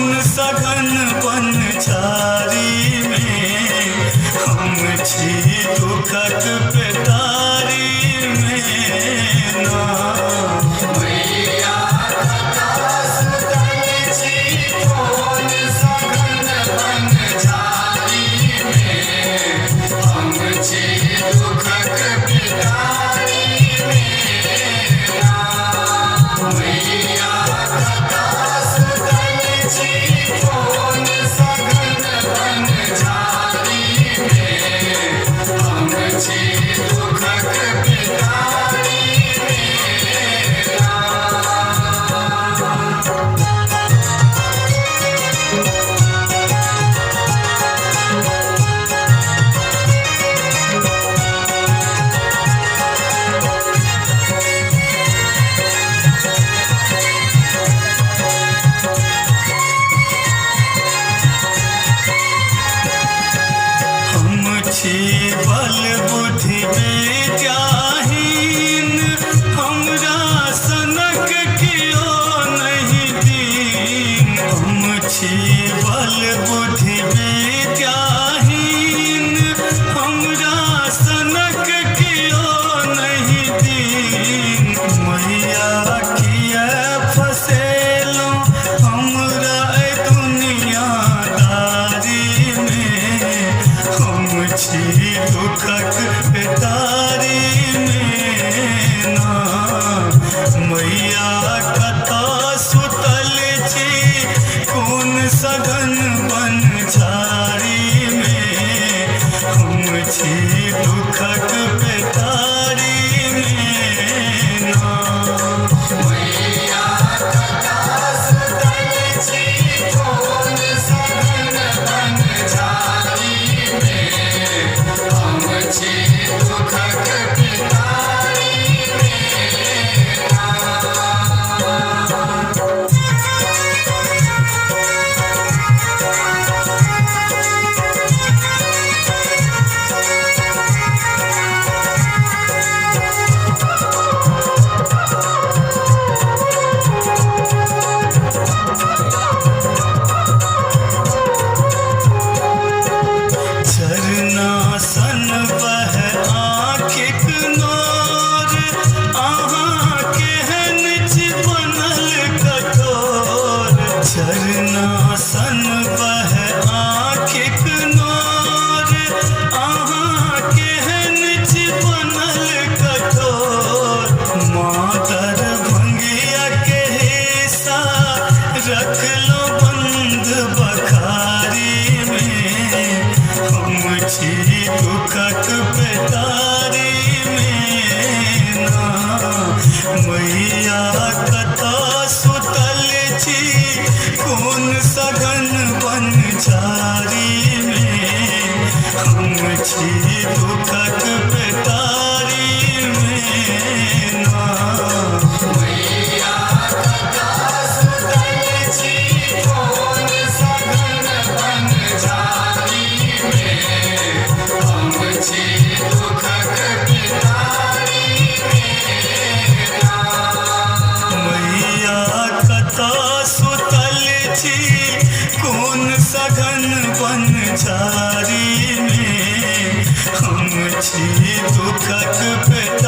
कौन सघन बन झारी में हम छी दुखक पेटारी में ना बल बुद्धि विद्याहीन हमरा सनक कियो नहीं दीन हम छी बल बुद्धि विद्याहीन हमरा सनक कियो नहीं दीन मैया किया फसेलौं हमरा दुनियादारी में हम छी दुखक पेटारी में ना मैया कतऽ सुतल छी कोन सघन बन झारी में हम छी दुखक पेटारी में ना सन बह आँखिक नोर अहाँ केहन छी बनल कठोर झरना सन बह आँखिक नोर अहाँ केहन छी बनल कठोर मातर भंगिया के हिस्सा रखलो बंद बखारी में हम छी दुखक पेटारी में ना मैया कतऽ सुतल छी कोन सघन बन झारी में हम छी दुखक पेटारी में ना कौन सघन बन झारी में हम छी दुखक पेटारी